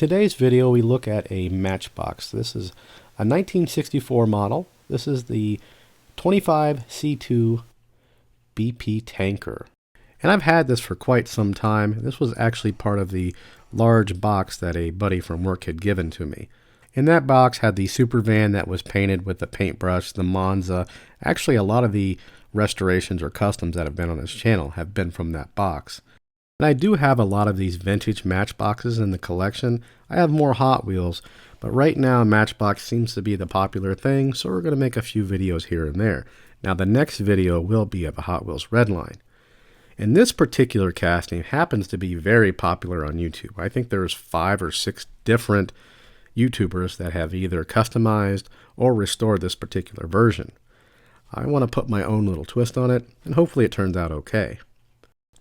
In today's video, we look at a Matchbox. This is a 1964 model. This is the 25C2 BP tanker. And I've had this for quite some time. This was actually part of the large box that a buddy from work had given to me. And that box had the super van that was painted with the paintbrush, the Monza. Actually, a lot of the restorations or customs that have been on this channel have been from that box. And I do have a lot of these vintage Matchboxes in the collection. I have more Hot Wheels, but right now Matchbox seems to be the popular thing, so we're going to make a few videos here and there. Now the next video will be of a Hot Wheels Redline. And this particular casting happens to be very popular on YouTube. I think there's 5 or 6 different YouTubers that have either customized or restored this particular version. I want to put my own little twist on it, and hopefully it turns out okay.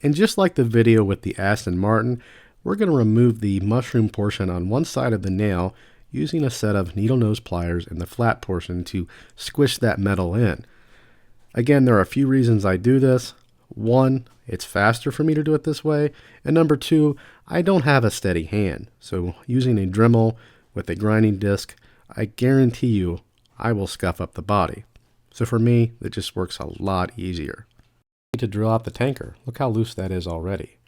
And just like the video with the Aston Martin, we're going to remove the mushroom portion on one side of the nail using a set of needle nose pliers in the flat portion to squish that metal in. Again, there are a few reasons I do this. 1, it's faster for me to do it this way, and number 2, I don't have a steady hand. So using a Dremel with a grinding disc, I guarantee you I will scuff up the body. So for me, it just works a lot easier. To drill out the tanker. Look how loose that is already.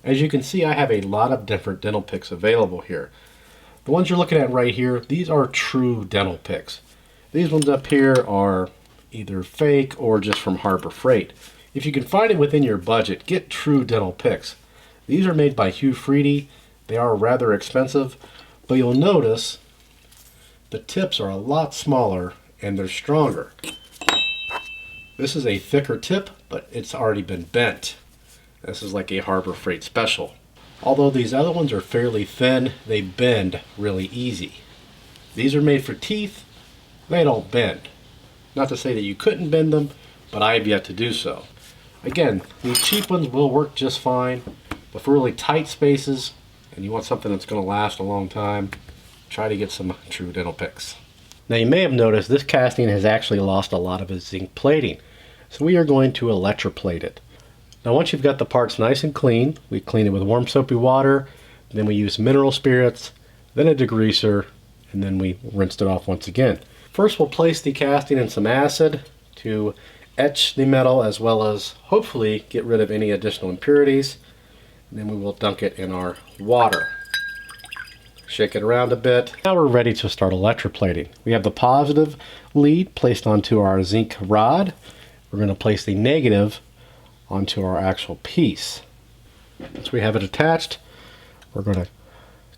As you can see, I have a lot of different dental picks available here. The ones you're looking at right here, these are true dental picks. These ones up here are either fake or just from Harbor Freight. If you can find it within your budget, get true dental picks. These are made by Hugh Freedy. They are rather expensive, but you'll notice the tips are a lot smaller and they're stronger. This is a thicker tip, but it's already been bent. This is like a Harbor Freight special. Although these other ones are fairly thin, they bend really easy. These are made for teeth. They don't bend. Not to say that you couldn't bend them, but I have yet to do so. Again, these cheap ones will work just fine, but for really tight spaces, and you want something that's going to last a long time, try to get some true dental picks. Now you may have noticed this casting has actually lost a lot of its zinc plating, so we are going to electroplate it. Now once you've got the parts nice and clean, we clean it with warm soapy water, then we use mineral spirits, then a degreaser, and then we rinsed it off once again. First we'll place the casting in some acid to etch the metal as well as hopefully get rid of any additional impurities. And then we will dunk it in our water. Shake it around a bit. Now we're ready to start electroplating. We have the positive lead placed onto our zinc rod. We're going to place the negative onto our actual piece. Once we have it attached, we're going to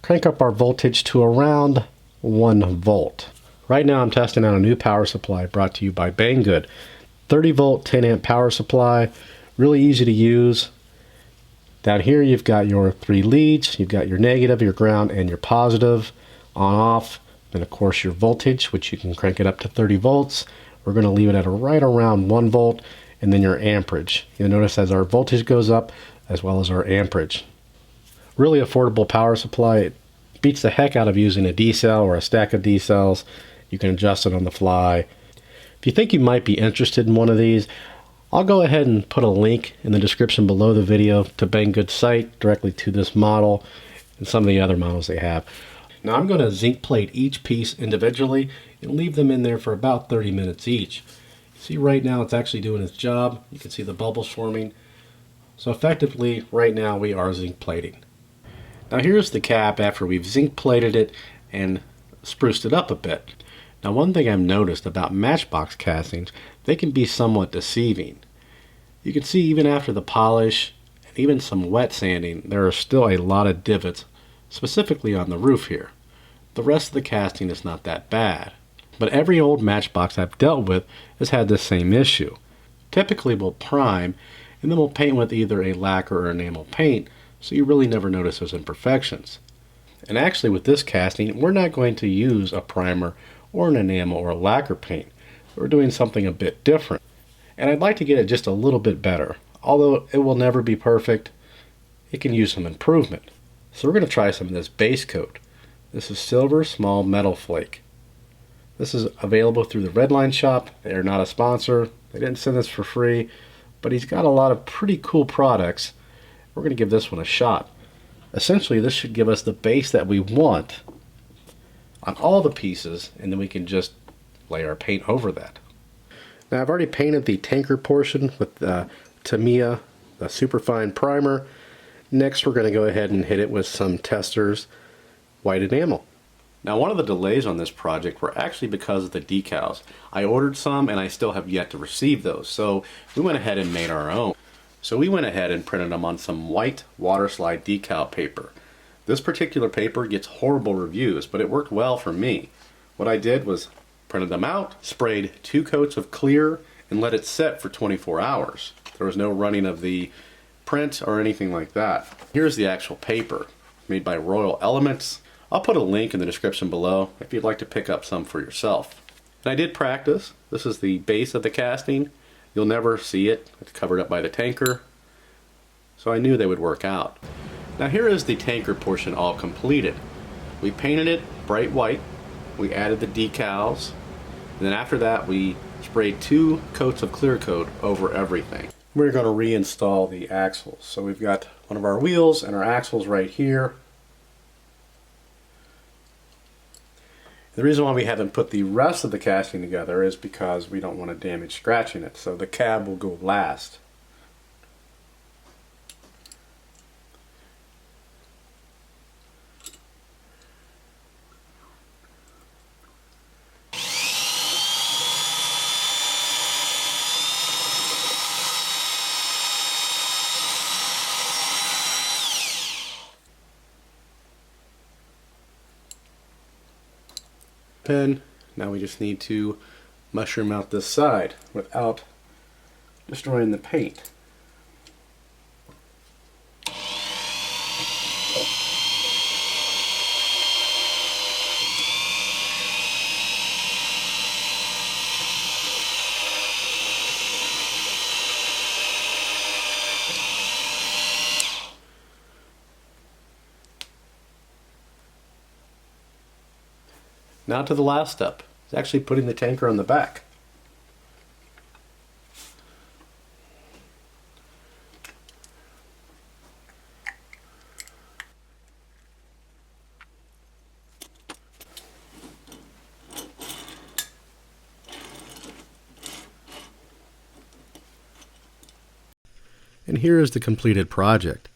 crank up our voltage to around 1 volt. Right now I'm testing out a new power supply brought to you by Banggood. 30 volt 10 amp power supply, really easy to use. Down here you've got your 3 leads, you've got your negative, your ground, and your positive on off. Then of course your voltage, which you can crank it up to 30 volts. We're going to leave it at right around 1 volt. And then your amperage. You'll notice as our voltage goes up, as well as our amperage. Really affordable power supply. It beats the heck out of using a D-cell or a stack of D-cells. You can adjust it on the fly. If you think you might be interested in one of these, I'll go ahead and put a link in the description below the video to Banggood's site directly to this model and some of the other models they have. Now I'm going to zinc plate each piece individually and leave them in there for about 30 minutes each. See, right now it's actually doing its job. You can see the bubbles forming. So effectively, right now we are zinc plating. Now here's the cap after we've zinc plated it and spruced it up a bit. Now one thing I've noticed about Matchbox castings, they can be somewhat deceiving. You can see even after the polish and even some wet sanding, there are still a lot of divots, specifically on the roof here. The rest of the casting is not that bad. But every old Matchbox I've dealt with has had this same issue. Typically we'll prime and then we'll paint with either a lacquer or enamel paint, so you really never notice those imperfections. And actually with this casting, we're not going to use a primer or an enamel or a lacquer paint. We're doing something a bit different. And I'd like to get it just a little bit better. Although it will never be perfect, it can use some improvement. So we're going to try some of this base coat. This is Silver Small Metal Flake. This is available through the Redline shop. They are not a sponsor. They didn't send this for free, but he's got a lot of pretty cool products. We're going to give this one a shot. Essentially, this should give us the base that we want on all the pieces, and then we can just lay our paint over that. Now, I've already painted the tanker portion with the Tamiya, the superfine primer. Next, we're going to go ahead and hit it with some Testors white enamel. Now, one of the delays on this project were actually because of the decals. I ordered some and I still have yet to receive those, so we went ahead and made our own. So we went ahead and printed them on some white water slide decal paper. This particular paper gets horrible reviews, but it worked well for me. What I did was printed them out, sprayed 2 coats of clear, and let it set for 24 hours. There was no running of the print or anything like that. Here's the actual paper, made by Royal Elements. I'll put a link in the description below if you'd like to pick up some for yourself. And I did practice. This is the base of the casting. You'll never see it. It's covered up by the tanker. So I knew they would work out. Now here is the tanker portion all completed. We painted it bright white. We added the decals. And then after that we sprayed 2 coats of clear coat over everything. We're going to reinstall the axles. So we've got one of our wheels and our axles right here. The reason why we haven't put the rest of the casting together is because we don't want to damage scratching it, so the cab will go last. Pen. Now we just need to mushroom out this side without destroying the paint. Now to the last step. It's actually putting the tanker on the back. And here is the completed project.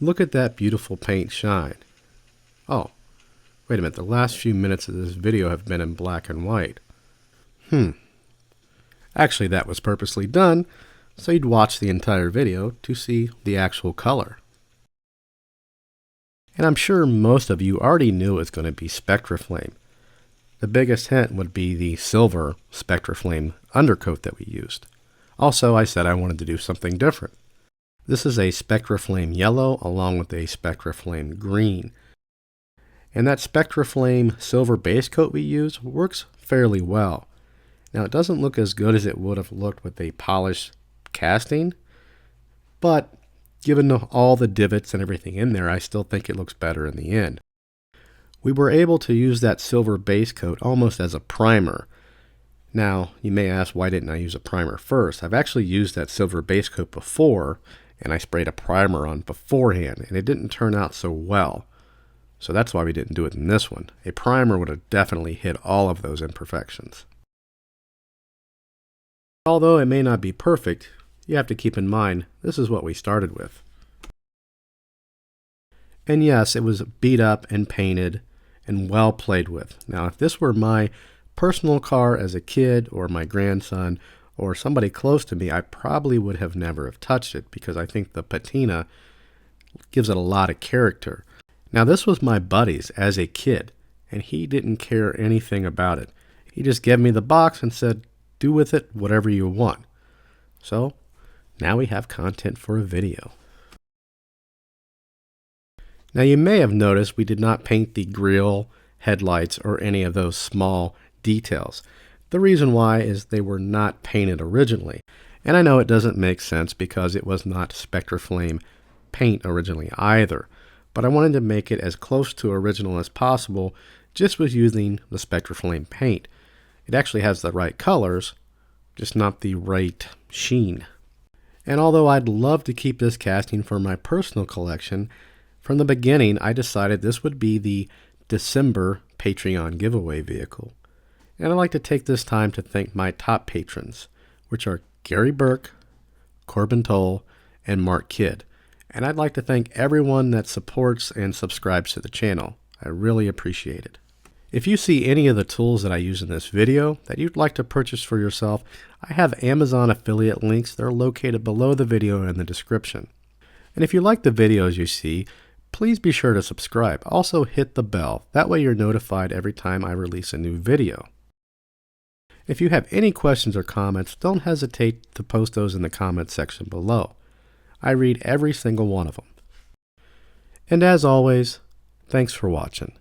Look at that beautiful paint shine. Oh, wait a minute, the last few minutes of this video have been in black and white. Actually, that was purposely done, so you'd watch the entire video to see the actual color. And I'm sure most of you already knew it was going to be Spectraflame. The biggest hint would be the silver Spectraflame undercoat that we used. Also, I said I wanted to do something different. This is a Spectraflame yellow along with a Spectraflame green. And that Spectraflame silver base coat we use works fairly well. Now it doesn't look as good as it would have looked with a polished casting, but given all the divots and everything in there, I still think it looks better in the end. We were able to use that silver base coat almost as a primer. Now, you may ask, why didn't I use a primer first? I've actually used that silver base coat before, and I sprayed a primer on beforehand, and it didn't turn out so well. So that's why we didn't do it in this one. A primer would have definitely hit all of those imperfections. Although it may not be perfect, you have to keep in mind this is what we started with. And yes, it was beat up and painted and well played with. Now, if this were my personal car as a kid or my grandson or somebody close to me, I probably would have never have touched it because I think the patina gives it a lot of character. Now, this was my buddy's as a kid, and he didn't care anything about it. He just gave me the box and said, do with it whatever you want. So now we have content for a video. Now, you may have noticed we did not paint the grille, headlights, or any of those small details. The reason why is they were not painted originally. And I know it doesn't make sense because it was not Spectraflame paint originally either. But I wanted to make it as close to original as possible just with using the Spectraflame paint. It actually has the right colors, just not the right sheen. And although I'd love to keep this casting for my personal collection, from the beginning I decided this would be the December Patreon giveaway vehicle. And I'd like to take this time to thank my top patrons, which are Gary Burke, Corbin Toll, and Mark Kidd. And I'd like to thank everyone that supports and subscribes to the channel. I really appreciate it. If you see any of the tools that I use in this video that you'd like to purchase for yourself, I have Amazon affiliate links. They're located below the video in the description. And if you like the videos you see, please be sure to subscribe. Also hit the bell. That way you're notified every time I release a new video. If you have any questions or comments, don't hesitate to post those in the comments section below. I read every single one of them. And as always, thanks for watching.